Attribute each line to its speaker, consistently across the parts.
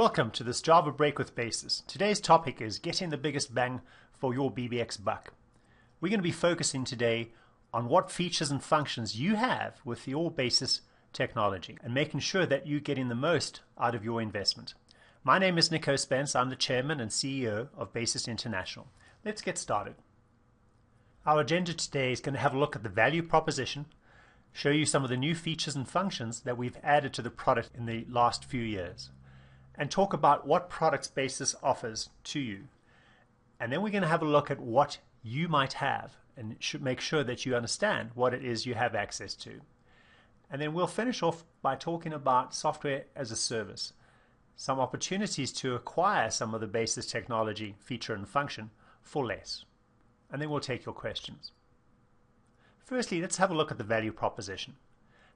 Speaker 1: Welcome to this Java Break with Basis. Today's topic is getting the biggest bang for your BBX buck. We're going to be focusing today on what features and functions you have with your Basis technology and making sure that you're getting the most out of your investment. My name is Nico Spence. I'm the Chairman and CEO of Basis International. Let's get started. Our agenda today is going to have a look at the value proposition, show you some of the new features and functions that we've added to the product in the last few years, and talk about what products Basis offers to you. And then we're going to have a look at what you might have and should make sure that you understand what it is you have access to. And then we'll finish off by talking about software as a service, some opportunities to acquire some of the Basis technology feature and function for less. And then we'll take your questions. Firstly, let's have a look at the value proposition.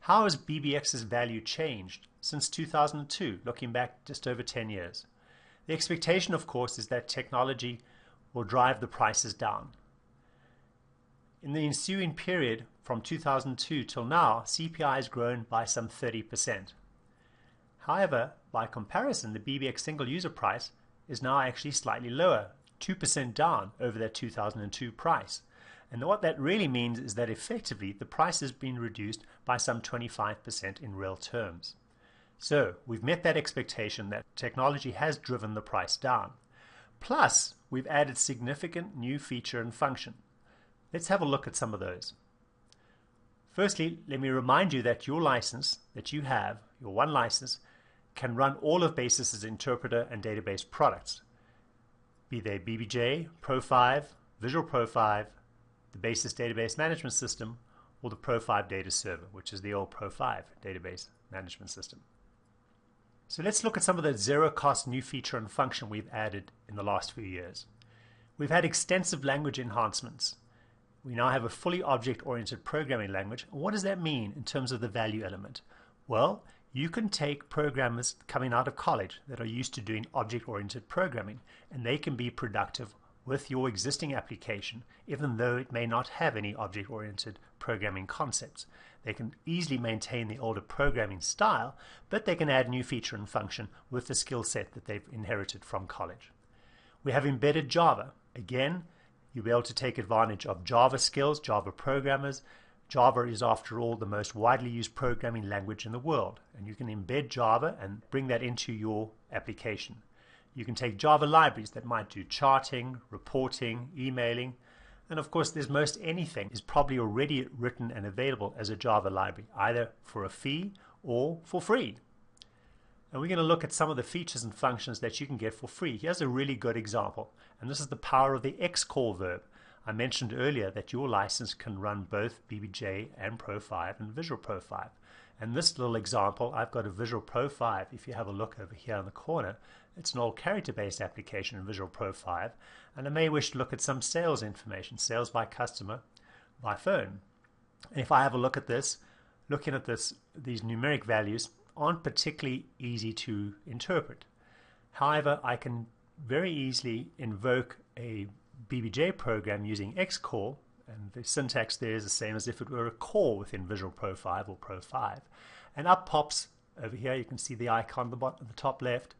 Speaker 1: How has BBX's value changed since 2002, looking back just over 10 years? The expectation, of course, is that technology will drive the prices down. In the ensuing period from 2002 till now, CPI has grown by some 30%. However, by comparison, the BBX single user price is now actually slightly lower, 2% down over that 2002 price. And what that really means is that effectively the price has been reduced by some 25% in real terms. So we've met that expectation that technology has driven the price down. Plus, we've added significant new feature and function. Let's have a look at some of those. Firstly, let me remind you that your license that you have, your one license, can run all of Basis's interpreter and database products, be they BBJ, Pro5, Visual Pro5, the Basis Database Management System, or the Pro5 Data Server, which is the old Pro5 Database Management System. So let's look at some of the zero-cost new feature and function we've added in the last few years. We've had extensive language enhancements. We now have a fully object-oriented programming language. What does that mean in terms of the value element? Well, you can take programmers coming out of college that are used to doing object-oriented programming, and they can be productive with your existing application, even though it may not have any object-oriented programming concepts. They can easily maintain the older programming style, but they can add new feature and function with the skill set that they've inherited from college. We have embedded Java. Again, you'll be able to take advantage of Java skills, Java programmers. Java is, after all, the most widely used programming language in the world, and you can embed Java and bring that into your application. You can take Java libraries that might do charting, reporting, emailing, and of course there's most anything is probably already written and available as a Java library, either for a fee or for free. And we're going to look at some of the features and functions that you can get for free. Here's a really good example, and this is the power of the xcall verb. I mentioned earlier that your license can run both BBJ and Pro5 and Visual Pro5. And this little example, I've got a Visual Pro5. If you have a look over here in the corner, it's an old character-based application in Visual Pro5, and I may wish to look at some sales information, sales by customer, by phone. And if I have a look at this, looking at this, these numeric values aren't particularly easy to interpret. However, I can very easily invoke a BBJ program using xcall, and the syntax there is the same as if it were a call within Visual Pro5 or Pro5. And up pops, over here you can see the icon at the top left,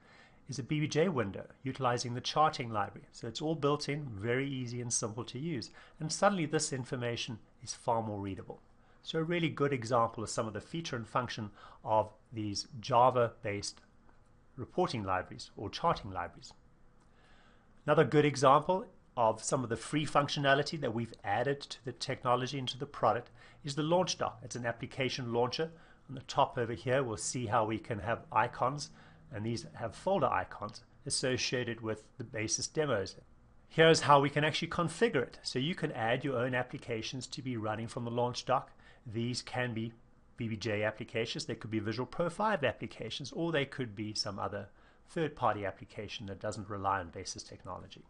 Speaker 1: is a BBJ window utilizing the charting library. So it's all built in, very easy and simple to use. And suddenly this information is far more readable. So a really good example of some of the feature and function of these Java-based reporting libraries or charting libraries. Another good example of some of the free functionality that we've added to the technology into the product is the Launch Dock. It's an application launcher. On the top over here we'll see how we can have icons, and these have folder icons associated with the Basis demos. Here's how we can actually configure it. So you can add your own applications to be running from the Launch Dock. These can be BBJ applications, they could be Visual Pro5 applications, or they could be some other third-party application that doesn't rely on Basis technology.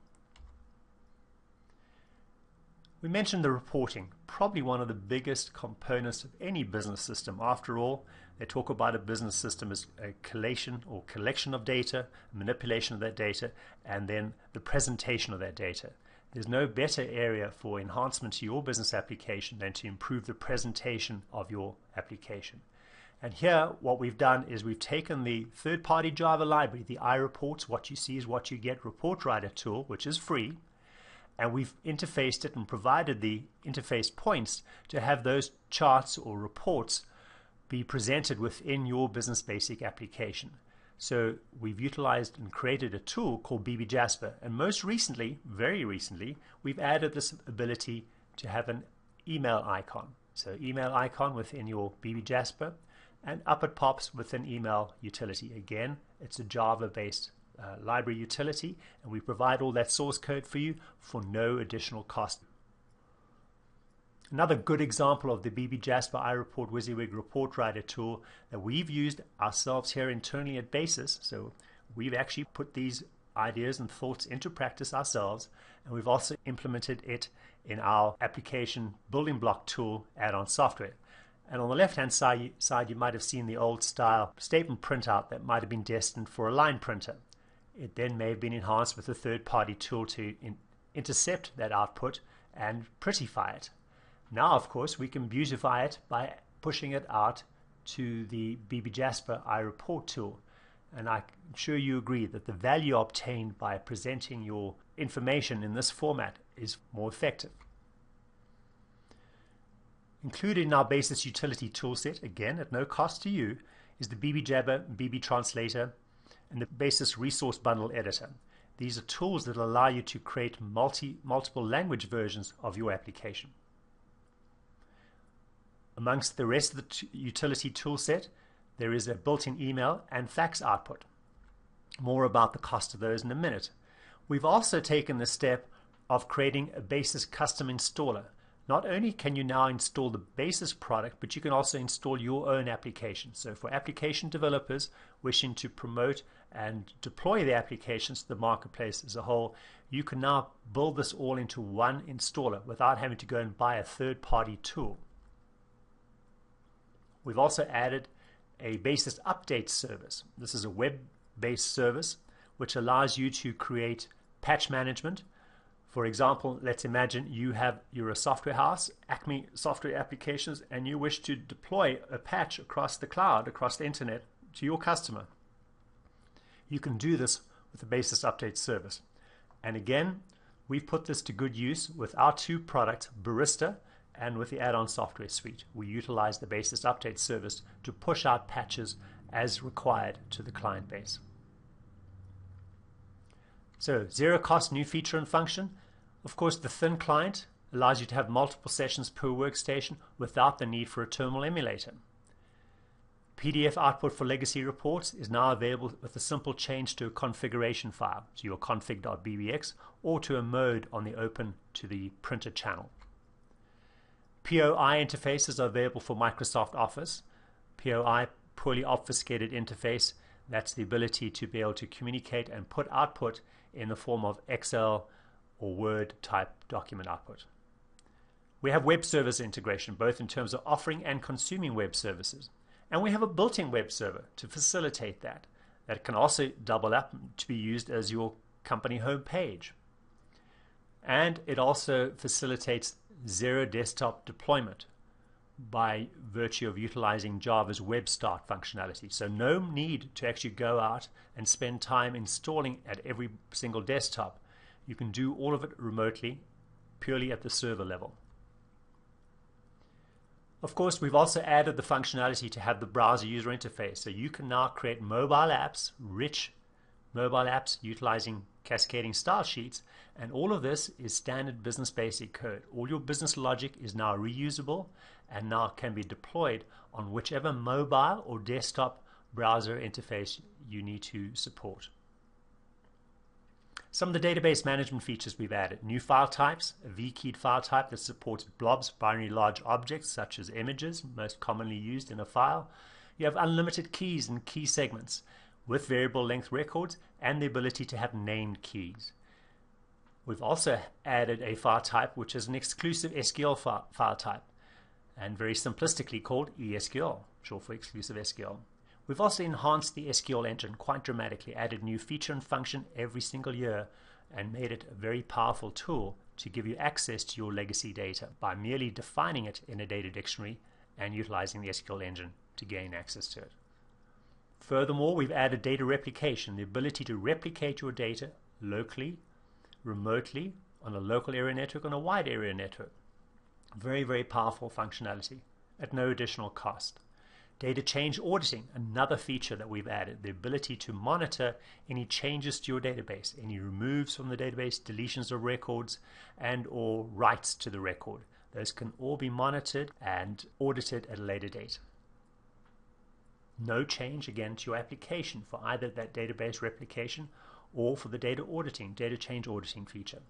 Speaker 1: We mentioned the reporting, probably one of the biggest components of any business system. After all, they talk about a business system as a collation or collection of data, manipulation of that data, and then the presentation of that data. There's no better area for enhancement to your business application than to improve the presentation of your application. And here what we've done is we've taken the third-party Java library, the iReports, what you see is what you get report writer tool, which is free, and we've interfaced it and provided the interface points to have those charts or reports be presented within your Business Basic application. So we've utilized and created a tool called BB Jasper, and most recently, very recently, we've added this ability to have an email icon. So email icon within your BB Jasper, and up it pops with an email utility. Again, it's a Java-based library utility, and we provide all that source code for you for no additional cost. Another good example of the BB Jasper iReport WYSIWYG report writer tool that we've used ourselves here internally at Basis. So we've actually put these ideas and thoughts into practice ourselves, and we've also implemented it in our application building block tool add-on software. And on the left-hand side, you might have seen the old style statement printout that might have been destined for a line printer. It then may have been enhanced with a third-party tool to intercept that output and prettify it. Now, of course, we can beautify it by pushing it out to the BB Jasper iReport tool. And I'm sure you agree that the value obtained by presenting your information in this format is more effective. Included in our Basis utility toolset, again at no cost to you, is the BB Jabber, BB Translator, and the Basis Resource Bundle Editor. These are tools that allow you to create multiple language versions of your application. Amongst the rest of the utility toolset, there is a built-in email and fax output. More about the cost of those in a minute. We've also taken the step of creating a Basis custom installer. Not only can you now install the Basis product, but you can also install your own application. So for application developers wishing to promote and deploy their applications to the marketplace as a whole, you can now build this all into one installer without having to go and buy a third-party tool. We've also added a Basis update service. This is a web-based service which allows you to create patch management. For example, let's imagine you're a software house, Acme Software Applications, and you wish to deploy a patch across the cloud, across the internet, to your customer. You can do this with the Basis update service. And again, we've put this to good use with our two products, Barista and with the add-on software suite. We utilize the Basis update service to push out patches as required to the client base. So, zero cost new feature and function. Of course, the thin client allows you to have multiple sessions per workstation without the need for a terminal emulator. PDF output for legacy reports is now available with a simple change to a configuration file, to your config.bbx, or to a mode on the open to the printer channel. POI interfaces are available for Microsoft Office. POI, poorly obfuscated interface, that's the ability to be able to communicate and put output in the form of Excel or Word type document output. We have web service integration, both in terms of offering and consuming web services. And we have a built-in web server to facilitate that. That can also double up to be used as your company homepage. And it also facilitates zero desktop deployment by virtue of utilizing Java's web start functionality. So no need to actually go out and spend time installing at every single desktop. You can do all of it remotely, purely at the server level. Of course, we've also added the functionality to have the browser user interface. So you can now create mobile apps, rich mobile apps utilizing cascading style sheets, and all of this is standard Business Basic code. All your business logic is now reusable and now can be deployed on whichever mobile or desktop browser interface you need to support. Some of the database management features we've added: new file types, a V-keyed file type that supports blobs, binary large objects such as images, most commonly used in a file. You have unlimited keys and key segments with variable length records and the ability to have named keys. We've also added a file type which is an exclusive SQL file type, and very simplistically called ESQL, short for exclusive SQL. We've also enhanced the SQL engine quite dramatically, added new feature and function every single year, and made it a very powerful tool to give you access to your legacy data by merely defining it in a data dictionary and utilizing the SQL engine to gain access to it. Furthermore, we've added data replication, the ability to replicate your data locally, remotely, on a local area network, on a wide area network. Very, very powerful functionality at no additional cost. Data change auditing, another feature that we've added, the ability to monitor any changes to your database, any removes from the database, deletions of records, and or writes to the record. Those can all be monitored and audited at a later date. No change, again, to your application for either that database replication or for the data change auditing feature.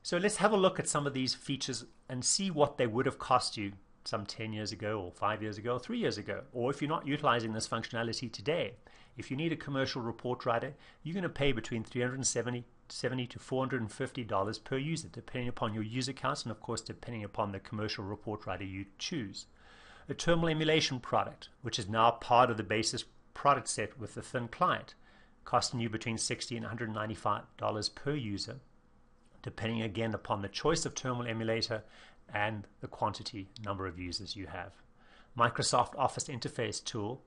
Speaker 1: So let's have a look at some of these features and see what they would have cost you some 10 years ago or 5 years ago or 3 years ago. Or if you're not utilizing this functionality today, if you need a commercial report writer, you're going to pay between $370 to $450 per user, depending upon your user counts and, of course, depending upon the commercial report writer you choose. A terminal emulation product, which is now part of the basis product set with the thin client, costing you between $60 and $195 per user, depending again upon the choice of terminal emulator and the quantity number of users you have. Microsoft Office interface tool,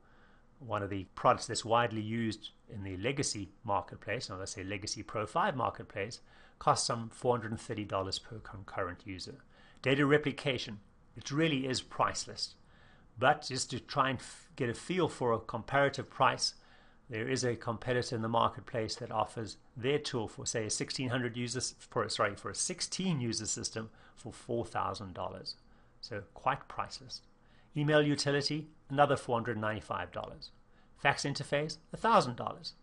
Speaker 1: one of the products that's widely used in the legacy marketplace, or let's say legacy Pro 5 marketplace, costs some $430 per concurrent user. Data replication, it really is priceless. But just to try and get a feel for a comparative price, there is a competitor in the marketplace that offers their tool for, say, a 1600 users for a 16 user system for $4,000. So quite priceless. Email utility, another $495. Fax interface, $1,000.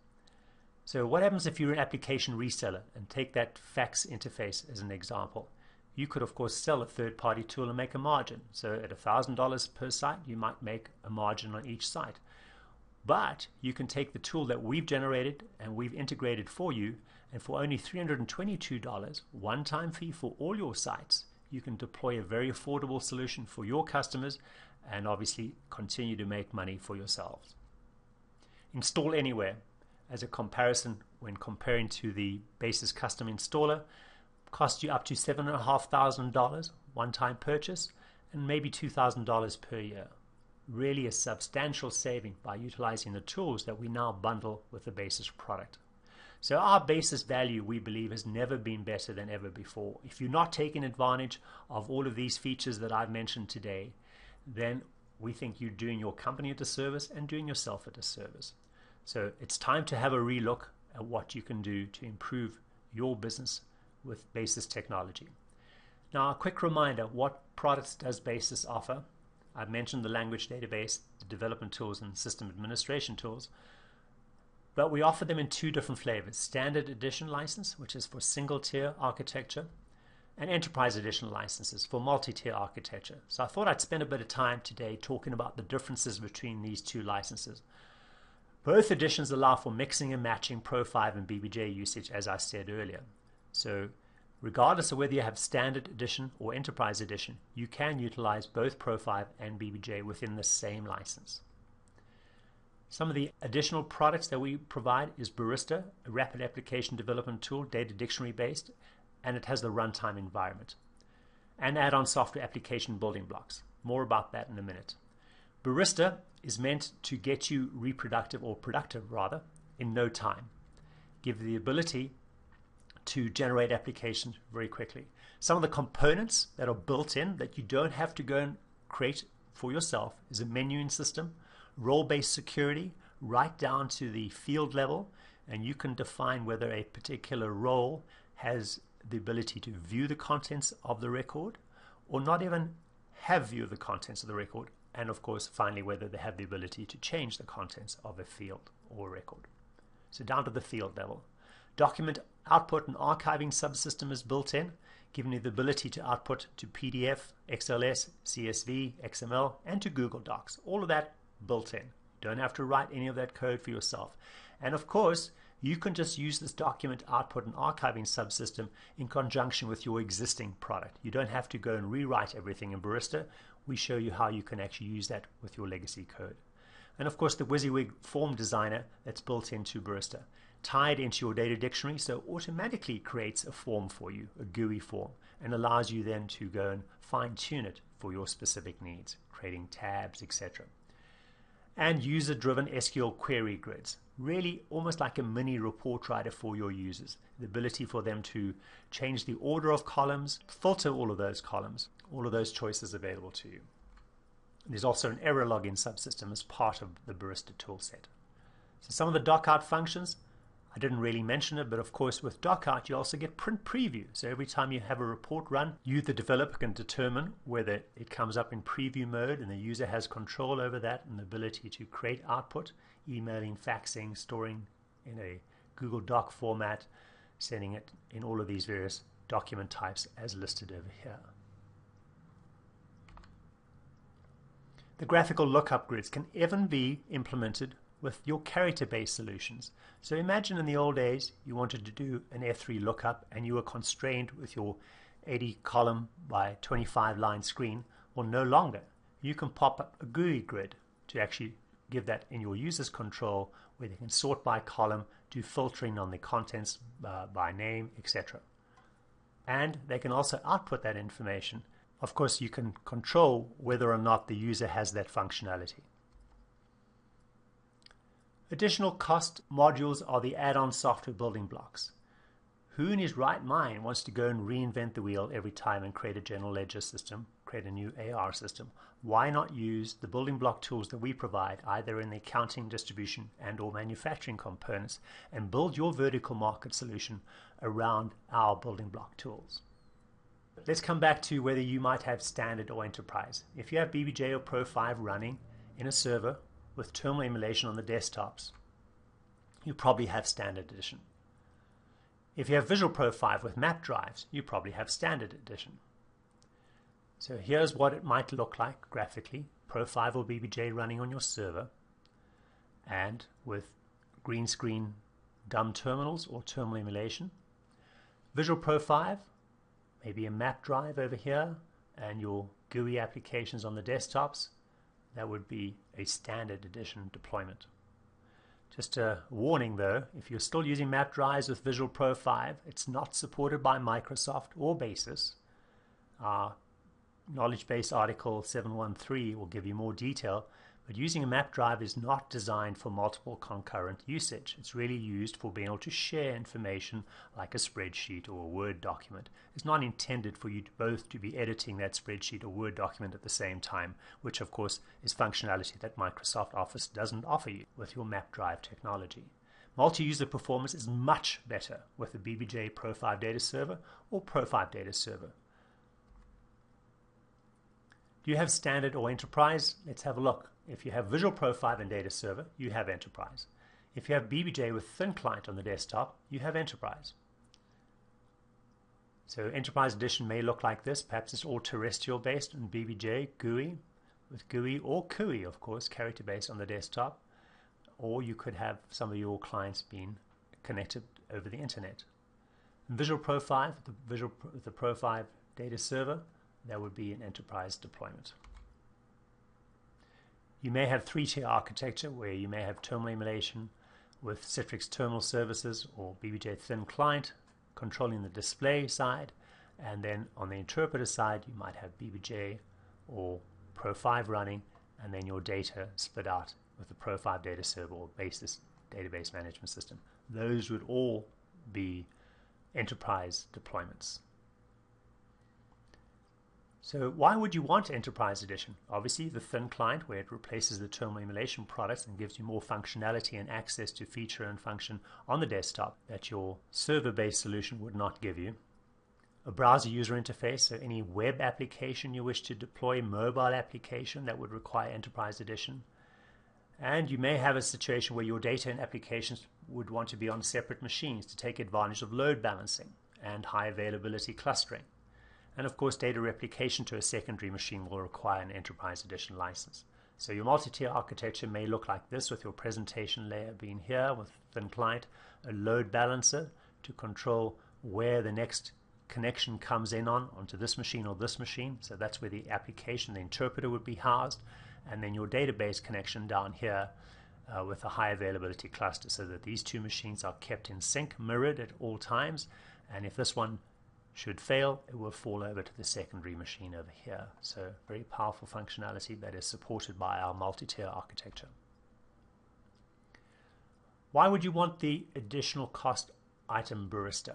Speaker 1: So what happens if you're an application reseller, and take that fax interface as an example? You could, of course, sell a third-party tool and make a margin. So at $1,000 per site, you might make a margin on each site. But you can take the tool that we've generated and we've integrated for you, and for only $322, one-time fee for all your sites, you can deploy a very affordable solution for your customers and obviously continue to make money for yourselves. Install Anywhere, as a comparison when comparing to the Basis Custom Installer, costs you up to $7,500 one-time purchase and maybe $2,000 per year. Really a substantial saving by utilizing the tools that we now bundle with the Basis product. So our Basis value, we believe, has never been better than ever before. If you're not taking advantage of all of these features that I've mentioned today, then we think you're doing your company a disservice and doing yourself a disservice. So it's time to have a relook at what you can do to improve your business with Basis technology. Now, a quick reminder, what products does Basis offer? I've mentioned the language database, the development tools, and system administration tools. But we offer them in two different flavors: Standard Edition license, which is for single-tier architecture, and Enterprise Edition licenses for multi-tier architecture. So I thought I'd spend a bit of time today talking about the differences between these two licenses. Both editions allow for mixing and matching Pro 5 and BBJ usage, as I said earlier. So regardless of whether you have Standard Edition or Enterprise Edition, you can utilize both Pro 5 and BBJ within the same license. Some of the additional products that we provide is Barista, a rapid application development tool, data dictionary based, and it has the runtime environment. And add-on software application building blocks. More about that in a minute. Barista is meant to get you productive in no time. Give you the ability to generate applications very quickly. Some of the components that are built in that you don't have to go and create for yourself is a menuing system, role-based security, right down to the field level, and you can define whether a particular role has the ability to view the contents of the record or not even have view of the contents of the record, and of course finally whether they have the ability to change the contents of a field or record. So down to the field level. Document output and archiving subsystem is built in, giving you the ability to output to PDF, XLS, CSV, XML, and to Google Docs. All of that built in. You don't have to write any of that code for yourself. And of course, you can just use this document output and archiving subsystem in conjunction with your existing product. You don't have to go and rewrite everything in Barista. We show you how you can actually use that with your legacy code. And of course, the WYSIWYG form designer that's built into Barista, tied into your data dictionary, so automatically creates a form for you, a GUI form, and allows you then to go and fine-tune it for your specific needs, creating tabs, etc. and user-driven SQL query grids. Really almost like a mini report writer for your users. The ability for them to change the order of columns, filter all of those columns, all of those choices available to you. There's also an error login subsystem as part of the Barista toolset. So some of the dockout functions, I didn't really mention it, but of course with dockout you also get print preview. So every time you have a report run, you the developer can determine whether it comes up in preview mode and the user has control over that and the ability to create output, emailing, faxing, storing in a Google Doc format, sending it in all of these various document types as listed over here. The graphical lookup grids can even be implemented with your character-based solutions. So imagine in the old days you wanted to do an F3 lookup and you were constrained with your 80 column by 25 line screen. Well, no longer. You can pop up a GUI grid to actually give that in your user's control, where they can sort by column, do filtering on the contents by name, etc. And they can also output that information. Of course, you can control whether or not the user has that functionality. Additional cost modules are the add-on software building blocks. Who in his right mind wants to go and reinvent the wheel every time and create a general ledger system, create a new AR system? Why not use the building block tools that we provide, either in the accounting, distribution, and or manufacturing components, and build your vertical market solution around our building block tools? Let's come back to whether you might have standard or enterprise. If you have BBJ or Pro 5 running in a server with terminal emulation on the desktops, you probably have standard edition. If you have Visual Pro 5 with map drives, you probably have standard edition. So here's what it might look like graphically. Pro 5 or BBJ running on your server, and with green screen dumb terminals or terminal emulation. Visual Pro 5, maybe a map drive over here, and your GUI applications on the desktops. That would be a standard edition deployment. Just a warning though, if you're still using map drives with Visual Pro 5, it's not supported by Microsoft or Basis. Knowledge Base Article 713 will give you more detail, but using a map drive is not designed for multiple concurrent usage. It's really used for being able to share information like a spreadsheet or a Word document. It's not intended for you both to be editing that spreadsheet or Word document at the same time, which of course is functionality that Microsoft Office doesn't offer you with your map drive technology. Multi-user performance is much better with the BBJ Pro 5 data server or Pro 5 data server. Do you have standard or enterprise? Let's have a look. If you have Visual Pro 5 and data server, you have enterprise. If you have BBJ with thin client on the desktop, you have enterprise. So enterprise edition may look like this. Perhaps it's all terrestrial based and BBJ, GUI, with GUI or CUI, of course, character based on the desktop. Or you could have some of your clients being connected over the internet. In Visual Pro 5, the Pro 5 data server, that would be an enterprise deployment. You may have three-tier architecture where you may have terminal emulation with Citrix terminal services or BBJ thin client controlling the display side, and then on the interpreter side you might have BBJ or Pro 5 running, and then your data split out with the Pro 5 data server or Basis database management system. Those would all be enterprise deployments. So why would you want Enterprise Edition? Obviously the thin client, where it replaces the terminal emulation products and gives you more functionality and access to feature and function on the desktop that your server-based solution would not give you. A browser user interface, so any web application you wish to deploy, mobile application that would require Enterprise Edition. And you may have a situation where your data and applications would want to be on separate machines to take advantage of load balancing and high availability clustering. And of course, data replication to a secondary machine will require an Enterprise Edition license. So your multi-tier architecture may look like this, with your presentation layer being here with thin client, a load balancer to control where the next connection comes in onto this machine or this machine. So that's where the application, the interpreter would be housed, and then your database connection down here with a high availability cluster, so that these two machines are kept in sync, mirrored at all times, and if this one should fail, it will fall over to the secondary machine over here. So very powerful functionality that is supported by our multi-tier architecture. Why would you want the additional cost item Barista?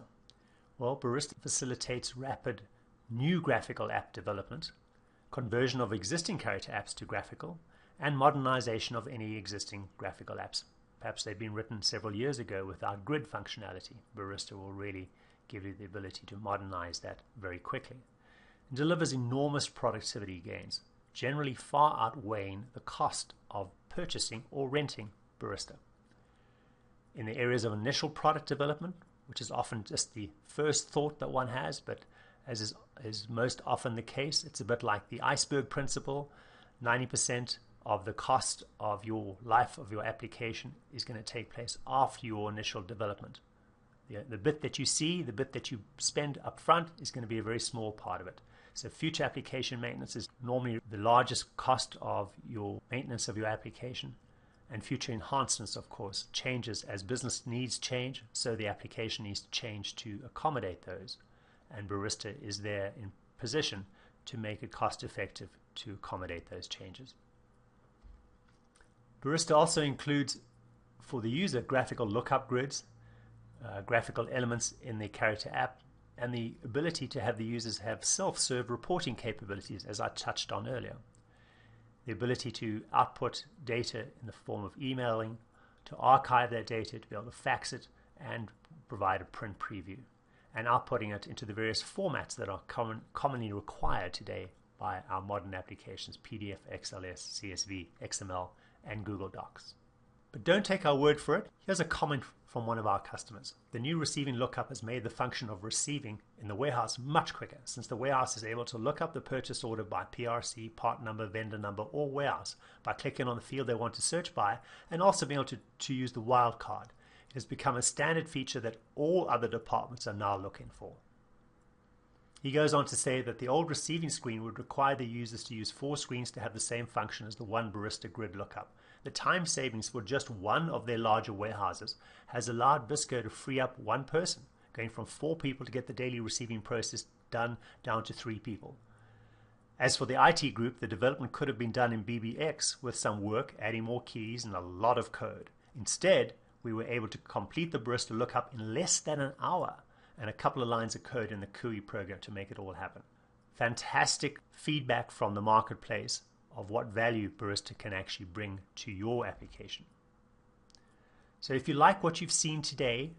Speaker 1: Well, Barista facilitates rapid new graphical app development, conversion of existing character apps to graphical, and modernization of any existing graphical apps. Perhaps they've been written several years ago without grid functionality. Barista will really give you the ability to modernize that very quickly. It delivers enormous productivity gains, generally far outweighing the cost of purchasing or renting Barista. In the areas of initial product development, which is often just the first thought that one has, but as is most often the case, it's a bit like the iceberg principle. 90% of the cost of your life of your application is going to take place after your initial development. The bit that you see, the bit that you spend up front is going to be a very small part of it. So future application maintenance is normally the largest cost of your maintenance of your application. And future enhancements, of course, changes as business needs change, so the application needs to change to accommodate those. And Barista is there in position to make it cost effective to accommodate those changes. Barista also includes, for the user, graphical lookup grids, graphical elements in the character app, and the ability to have the users have self-serve reporting capabilities, as I touched on earlier. The ability to output data in the form of emailing, to archive that data, to be able to fax it, and provide a print preview, and outputting it into the various formats that are commonly required today by our modern applications: PDF, XLS, CSV, XML, and Google Docs. But don't take our word for it. Here's a comment from one of our customers. The new receiving lookup has made the function of receiving in the warehouse much quicker, since the warehouse is able to look up the purchase order by PRC, part number, vendor number, or warehouse by clicking on the field they want to search by, and also being able to use the wildcard. It has become a standard feature that all other departments are now looking for. He goes on to say that the old receiving screen would require the users to use 4 screens to have the same function as the one Barista grid lookup. The time savings for just one of their larger warehouses has allowed Bisco to free up one person, going from 4 people to get the daily receiving process done down to 3 people. As for the IT group, the development could have been done in BBX with some work, adding more keys and a lot of code. Instead, we were able to complete the Barista lookup in less than an hour and a couple of lines of code in the CUI program to make it all happen. Fantastic feedback from the marketplace of what value Barista can actually bring to your application. So if you like what you've seen today,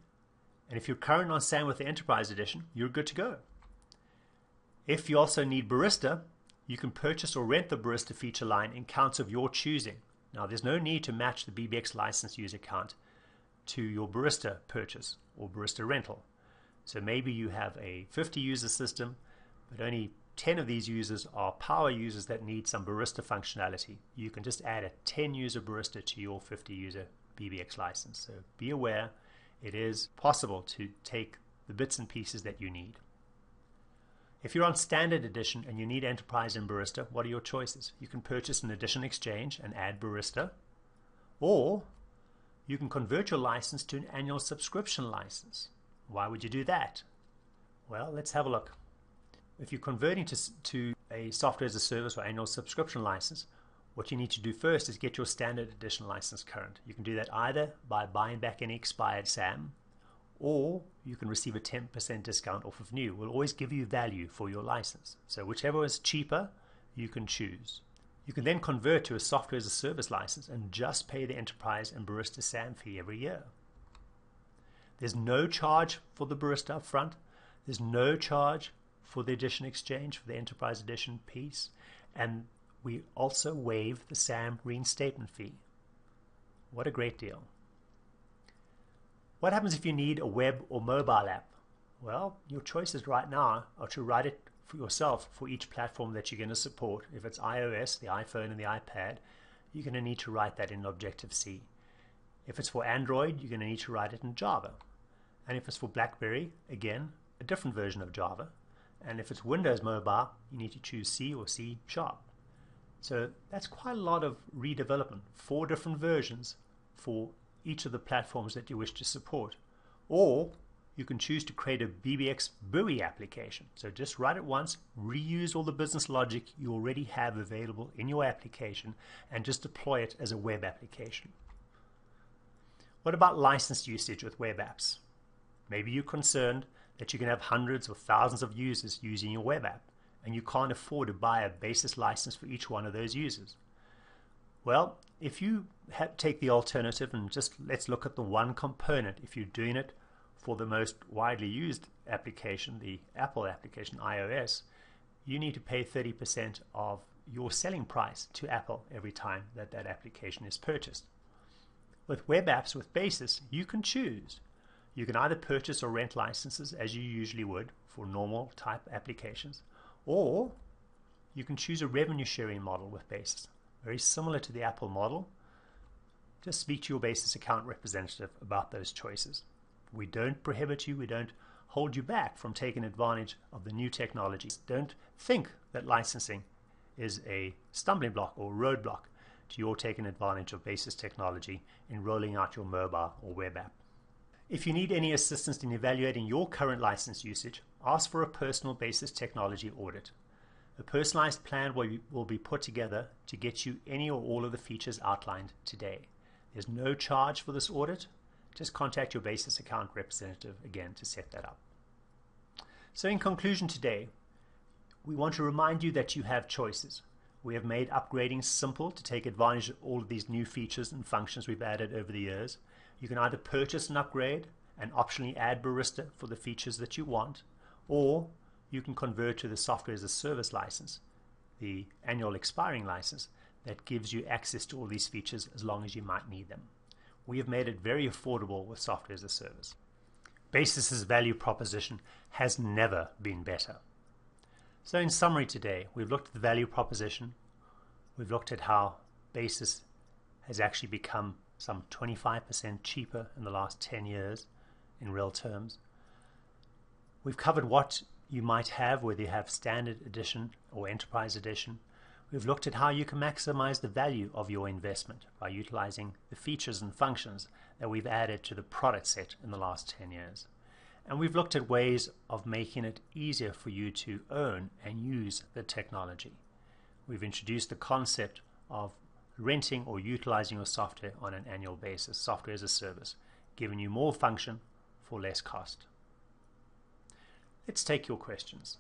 Speaker 1: and if you're current on SAM with the Enterprise Edition, you're good to go. If you also need Barista, you can purchase or rent the Barista feature line in counts of your choosing. Now, there's no need to match the BBX license user count to your Barista purchase or Barista rental. So maybe you have a 50 user system, but only 10 of these users are power users that need some Barista functionality. You can just add a 10 user Barista to your 50 user BBX license. So be aware, it is possible to take the bits and pieces that you need. If you're on Standard Edition and you need Enterprise and Barista, what are your choices? You can purchase an Edition Exchange and add Barista, or you can convert your license to an annual subscription license. Why would you do that? Well, let's have a look. If you're converting to a software as a service or annual subscription license, what you need to do first is get your Standard Edition license current. You can do that either by buying back any expired SAM, or you can receive a 10% discount off of new. We'll always give you value for your license. So whichever is cheaper, you can choose. You can then convert to a software as a service license and just pay the Enterprise and Barista SAM fee every year. There's no charge for the Barista up front. There's no charge for the Edition Exchange, for the Enterprise Edition piece. And we also waive the SAM reinstatement fee. What a great deal. What happens if you need a web or mobile app? Well, your choices right now are to write it for yourself for each platform that you're going to support. If it's iOS, the iPhone and the iPad, you're going to need to write that in Objective-C. If it's for Android, you're going to need to write it in Java. And if it's for BlackBerry, again, a different version of Java. And if it's Windows Mobile, you need to choose C or C#. So that's quite a lot of redevelopment, 4 different versions for each of the platforms that you wish to support. Or you can choose to create a BBX buoy application. So just write it once, reuse all the business logic you already have available in your application, and just deploy it as a web application. What about license usage with web apps? Maybe you're concerned that you can have hundreds or thousands of users using your web app, and you can't afford to buy a basis license for each one of those users. Well, if you take the alternative and just let's look at the one component, if you're doing it for the most widely used application, the Apple application, iOS, you need to pay 30% of your selling price to Apple every time that application is purchased. With web apps with Basis, you can choose. You can either purchase or rent licenses as you usually would for normal type applications, or you can choose a revenue sharing model with Basis, very similar to the Apple model. Just speak to your Basis account representative about those choices. We don't prohibit you, we don't hold you back from taking advantage of the new technologies. Don't think that licensing is a stumbling block or roadblock to your taking advantage of Basis technology in rolling out your mobile or web app. If you need any assistance in evaluating your current license usage, ask for a personal Basis technology audit. A personalized plan will be put together to get you any or all of the features outlined today. There's no charge for this audit. Just contact your Basis account representative again to set that up. So in conclusion today, we want to remind you that you have choices. We have made upgrading simple to take advantage of all of these new features and functions we've added over the years. You can either purchase an upgrade and optionally add Barista for the features that you want, or you can convert to the software as a service license, the annual expiring license that gives you access to all these features as long as you might need them. We have made it very affordable with software as a service. Basis's value proposition has never been better. So in summary today, we've looked at the value proposition, we've looked at how Basis has actually become some 25% cheaper in the last 10 years in real terms. We've covered what you might have, whether you have standard edition or enterprise edition. We've looked at how you can maximize the value of your investment by utilizing the features and functions that we've added to the product set in the last 10 years. And we've looked at ways of making it easier for you to own and use the technology. We've introduced the concept of renting or utilizing your software on an annual basis, software as a service, giving you more function for less cost. Let's take your questions.